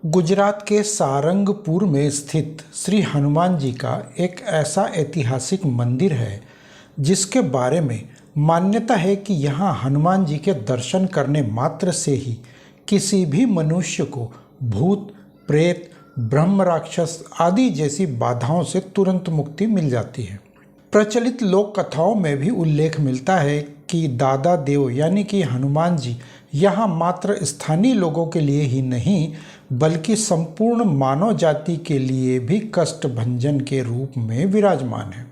गुजरात के सारंगपुर में स्थित श्री हनुमान जी का एक ऐसा ऐतिहासिक मंदिर है जिसके बारे में मान्यता है कि यहाँ हनुमान जी के दर्शन करने मात्र से ही किसी भी मनुष्य को भूत, प्रेत, ब्रह्म राक्षस आदि जैसी बाधाओं से तुरंत मुक्ति मिल जाती है। प्रचलित लोक कथाओं में भी उल्लेख मिलता है कि दादा देव यानी कि हनुमान जी यहाँ मात्र स्थानीय लोगों के लिए ही नहीं बल्कि संपूर्ण मानव जाति के लिए भी कष्ट भंजन के रूप में विराजमान है।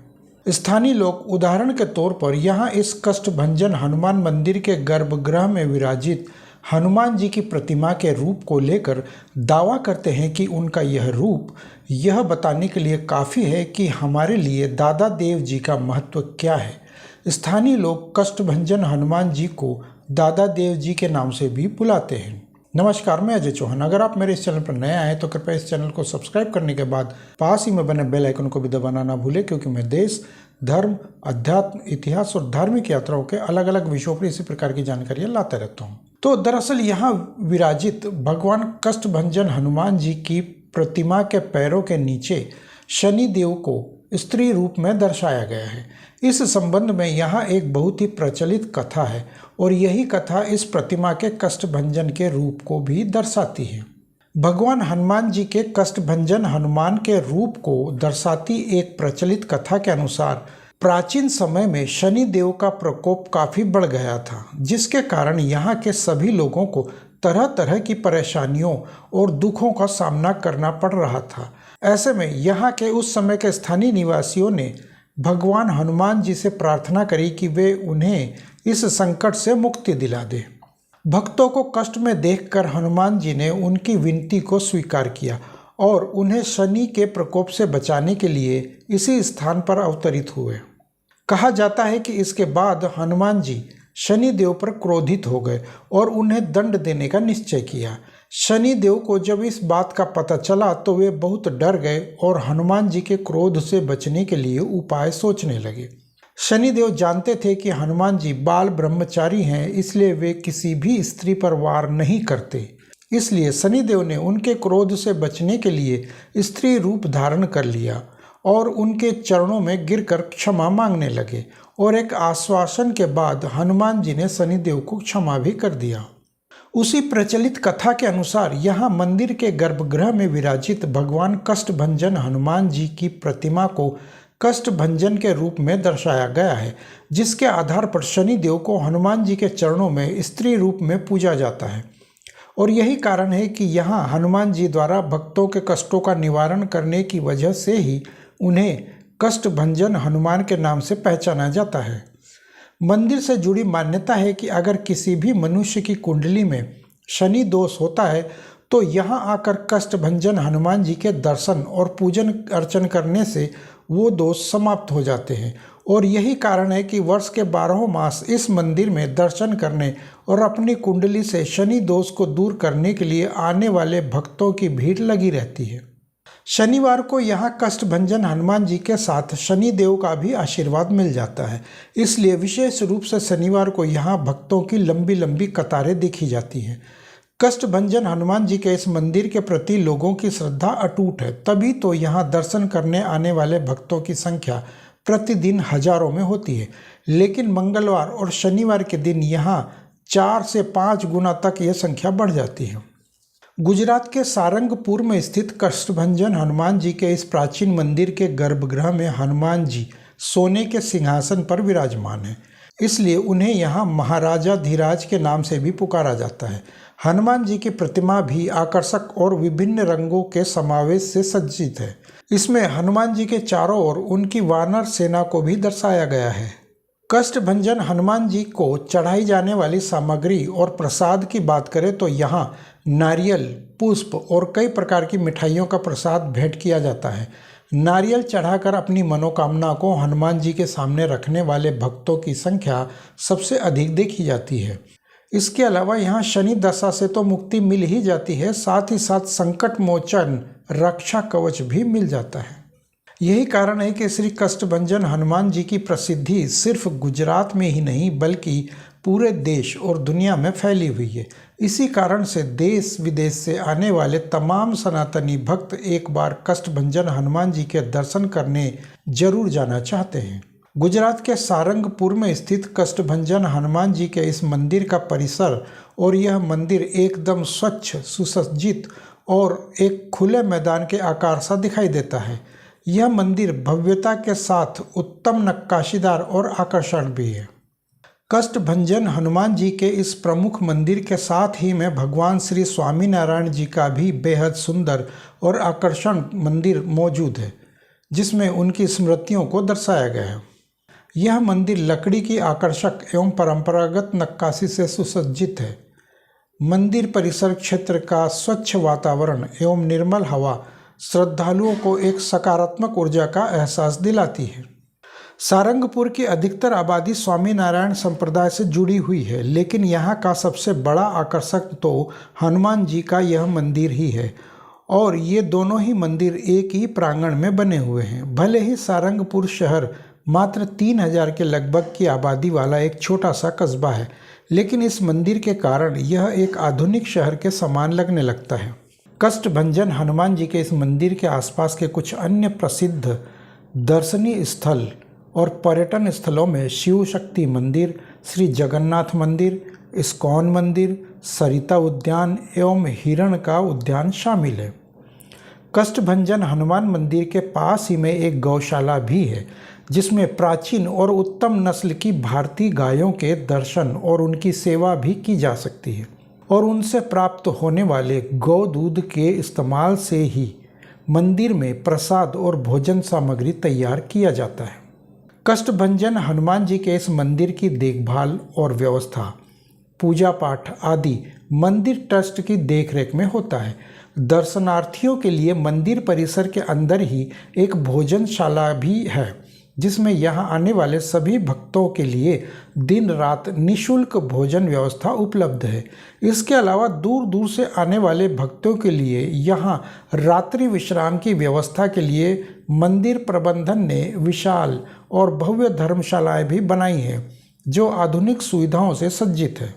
स्थानीय लोग उदाहरण के तौर पर यहाँ इस कष्ट भंजन हनुमान मंदिर के गर्भगृह में विराजित हनुमान जी की प्रतिमा के रूप को लेकर दावा करते हैं कि उनका यह रूप यह बताने के लिए काफ़ी है कि हमारे लिए दादा देव जी का महत्व क्या है। स्थानीय लोग कष्टभंजन हनुमान जी को दादा देव जी के नाम से भी बुलाते हैं। नमस्कार, मैं अजय चौहान। अगर आप मेरे इस चैनल पर नए आए तो कृपया इस चैनल को सब्सक्राइब करने के बाद पास ही में बने बेल आइकन को भी दबाना ना भूलें, क्योंकि मैं देश, धर्म, अध्यात्म, इतिहास और धार्मिक यात्राओं के अलग अलग विषयों पर इसी प्रकार की जानकारियाँ लाते रहता हूँ। तो दरअसल यहाँ विराजित भगवान कष्टभंजन हनुमान जी की प्रतिमा के पैरों के नीचे शनि देव को स्त्री रूप में दर्शाया गया है। इस संबंध में यहाँ एक बहुत ही प्रचलित कथा है और यही कथा इस प्रतिमा के कष्टभंजन के रूप को भी दर्शाती है। भगवान हनुमान जी के कष्टभंजन हनुमान के रूप को दर्शाती एक प्रचलित कथा के अनुसार प्राचीन समय में शनि देव का प्रकोप काफ़ी बढ़ गया था, जिसके कारण यहाँ के सभी लोगों को तरह तरह की परेशानियों और दुखों का सामना करना पड़ रहा था। ऐसे में यहाँ के उस समय के स्थानीय निवासियों ने भगवान हनुमान जी से प्रार्थना करी कि वे उन्हें इस संकट से मुक्ति दिला दे। भक्तों को कष्ट में देखकर हनुमान जी ने उनकी विनती को स्वीकार किया और उन्हें शनि के प्रकोप से बचाने के लिए इसी स्थान पर अवतरित हुए। कहा जाता है कि इसके बाद हनुमान जी शनि देव पर क्रोधित हो गए और उन्हें दंड देने का निश्चय किया। शनि देव को जब इस बात का पता चला तो वे बहुत डर गए और हनुमान जी के क्रोध से बचने के लिए उपाय सोचने लगे। शनि देव जानते थे कि हनुमान जी बाल ब्रह्मचारी हैं, इसलिए वे किसी भी स्त्री पर वार नहीं करते। इसलिए शनिदेव ने उनके क्रोध से बचने के लिए स्त्री रूप धारण कर लिया और उनके चरणों में गिरकर क्षमा मांगने लगे और एक आश्वासन के बाद हनुमान जी ने शनिदेव को क्षमा भी कर दिया। उसी प्रचलित कथा के अनुसार यहाँ मंदिर के गर्भगृह में विराजित भगवान कष्टभंजन हनुमान जी की प्रतिमा को कष्टभंजन के रूप में दर्शाया गया है, जिसके आधार पर शनिदेव को हनुमान जी के चरणों में स्त्री रूप में पूजा जाता है। और यही कारण है कि यहाँ हनुमान जी द्वारा भक्तों के कष्टों का निवारण करने की वजह से ही उन्हें कष्टभंजन हनुमान के नाम से पहचाना जाता है। मंदिर से जुड़ी मान्यता है कि अगर किसी भी मनुष्य की कुंडली में शनि दोष होता है तो यहाँ आकर कष्टभंजन हनुमान जी के दर्शन और पूजन अर्चन करने से वो दोष समाप्त हो जाते हैं। और यही कारण है कि वर्ष के 12 मास इस मंदिर में दर्शन करने और अपनी कुंडली से शनि दोष को दूर करने के लिए आने वाले भक्तों की भीड़ लगी रहती है। शनिवार को यहाँ कष्टभंजन हनुमान जी के साथ शनि देव का भी आशीर्वाद मिल जाता है, इसलिए विशेष रूप से शनिवार को यहाँ भक्तों की लंबी लंबी कतारें देखी जाती हैं। कष्टभंजन हनुमान जी के इस मंदिर के प्रति लोगों की श्रद्धा अटूट है, तभी तो यहाँ दर्शन करने आने वाले भक्तों की संख्या प्रतिदिन हजारों में होती है। लेकिन मंगलवार और शनिवार के दिन यहाँ 4 से 5 गुना तक यह संख्या बढ़ जाती है। गुजरात के सारंगपुर में स्थित कष्टभंजन हनुमान जी के इस प्राचीन मंदिर के गर्भगृह में हनुमान जी सोने के सिंहासन पर विराजमान हैं, इसलिए उन्हें यहाँ महाराजा धीराज के नाम से भी पुकारा जाता है। हनुमान जी की प्रतिमा भी आकर्षक और विभिन्न रंगों के समावेश से सज्जित है। इसमें हनुमान जी के चारों ओर उनकी वानर सेना को भी दर्शाया गया है। कष्टभंजन हनुमान जी को चढ़ाई जाने वाली सामग्री और प्रसाद की बात करें तो यहाँ नारियल, पुष्प और कई प्रकार की मिठाइयों का प्रसाद भेंट किया जाता है। नारियल चढ़ाकर अपनी मनोकामना को हनुमान जी के सामने रखने वाले भक्तों की संख्या सबसे अधिक देखी जाती है। इसके अलावा यहाँ शनि दशा से तो मुक्ति मिल ही जाती है, साथ ही साथ संकट मोचन रक्षा कवच भी मिल जाता है। यही कारण है कि श्री कष्टभंजन हनुमान जी की प्रसिद्धि सिर्फ गुजरात में ही नहीं बल्कि पूरे देश और दुनिया में फैली हुई है। इसी कारण से देश विदेश से आने वाले तमाम सनातनी भक्त एक बार कष्टभंजन हनुमान जी के दर्शन करने जरूर जाना चाहते हैं। गुजरात के सारंगपुर में स्थित कष्टभंजन हनुमान जी के इस मंदिर का परिसर और यह मंदिर एकदम स्वच्छ, सुसज्जित और एक खुले मैदान के आकार सा दिखाई देता है। यह मंदिर भव्यता के साथ उत्तम नक्काशीदार और आकर्षण भी है। कष्टभंजन हनुमान जी के इस प्रमुख मंदिर के साथ ही में भगवान श्री स्वामीनारायण जी का भी बेहद सुंदर और आकर्षण मंदिर मौजूद है, जिसमें उनकी स्मृतियों को दर्शाया गया है। यह मंदिर लकड़ी की आकर्षक एवं परंपरागत नक्काशी से सुसज्जित है। मंदिर परिसर क्षेत्र का स्वच्छ वातावरण एवं निर्मल हवा श्रद्धालुओं को एक सकारात्मक ऊर्जा का एहसास दिलाती है। सारंगपुर की अधिकतर आबादी स्वामीनारायण संप्रदाय से जुड़ी हुई है, लेकिन यहाँ का सबसे बड़ा आकर्षक तो हनुमान जी का यह मंदिर ही है और ये दोनों ही मंदिर एक ही प्रांगण में बने हुए हैं। भले ही सारंगपुर शहर मात्र 3000 के लगभग की आबादी वाला एक छोटा सा कस्बा है, लेकिन इस मंदिर के कारण यह एक आधुनिक शहर के समान लगने लगता है। कष्टभंजन हनुमान जी के इस मंदिर के आसपास के कुछ अन्य प्रसिद्ध दर्शनीय स्थल और पर्यटन स्थलों में शिव शक्ति मंदिर, श्री जगन्नाथ मंदिर, इस्कॉन मंदिर, सरिता उद्यान एवं हिरण का उद्यान शामिल है। कष्टभंजन हनुमान मंदिर के पास ही में एक गौशाला भी है, जिसमें प्राचीन और उत्तम नस्ल की भारतीय गायों के दर्शन और उनकी सेवा भी की जा सकती है और उनसे प्राप्त होने वाले गौ दूध के इस्तेमाल से ही मंदिर में प्रसाद और भोजन सामग्री तैयार किया जाता है। कष्टभंजन हनुमान जी के इस मंदिर की देखभाल और व्यवस्था, पूजा पाठ आदि मंदिर ट्रस्ट की देखरेख में होता है। दर्शनार्थियों के लिए मंदिर परिसर के अंदर ही एक भोजनशाला भी है, जिसमें यहाँ आने वाले सभी भक्तों के लिए दिन रात निःशुल्क भोजन व्यवस्था उपलब्ध है। इसके अलावा दूर दूर से आने वाले भक्तों के लिए यहाँ रात्रि विश्राम की व्यवस्था के लिए मंदिर प्रबंधन ने विशाल और भव्य धर्मशालाएं भी बनाई हैं, जो आधुनिक सुविधाओं से सज्जित है।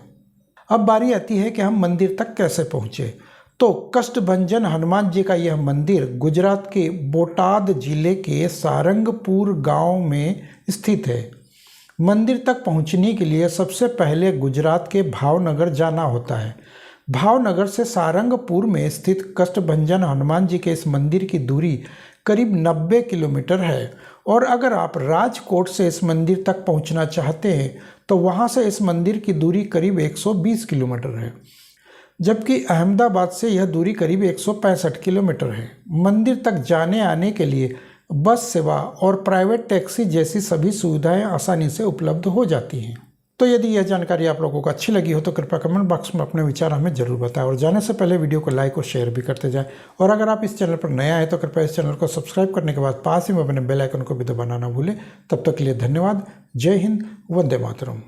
अब बारी आती है कि हम मंदिर तक कैसे पहुँचे। तो कष्टभंजन हनुमान जी का यह मंदिर गुजरात के बोटाद जिले के सारंगपुर गांव में स्थित है। मंदिर तक पहुंचने के लिए सबसे पहले गुजरात के भावनगर जाना होता है। भावनगर से सारंगपुर में स्थित कष्टभंजन हनुमान जी के इस मंदिर की दूरी करीब 90 किलोमीटर है और अगर आप राजकोट से इस मंदिर तक पहुंचना चाहते हैं तो वहां से इस मंदिर की दूरी करीब 120 किलोमीटर है, जबकि अहमदाबाद से यह दूरी करीब 165 किलोमीटर है। मंदिर तक जाने आने के लिए बस सेवा और प्राइवेट टैक्सी जैसी सभी सुविधाएं आसानी से उपलब्ध हो जाती हैं। तो यदि यह जानकारी आप लोगों को अच्छी लगी हो तो कृपया कमेंट बॉक्स में अपने विचार हमें जरूर बताएं और जाने से पहले वीडियो को लाइक और शेयर भी करते जाएं। और अगर आप इस चैनल पर नया हैं तो कृपया इस चैनल को सब्सक्राइब करने के बाद पास ही में अपने बेल आइकन को भी दबाना ना भूलें। तब तक के लिए धन्यवाद। जय हिंद, वंदे मातरम।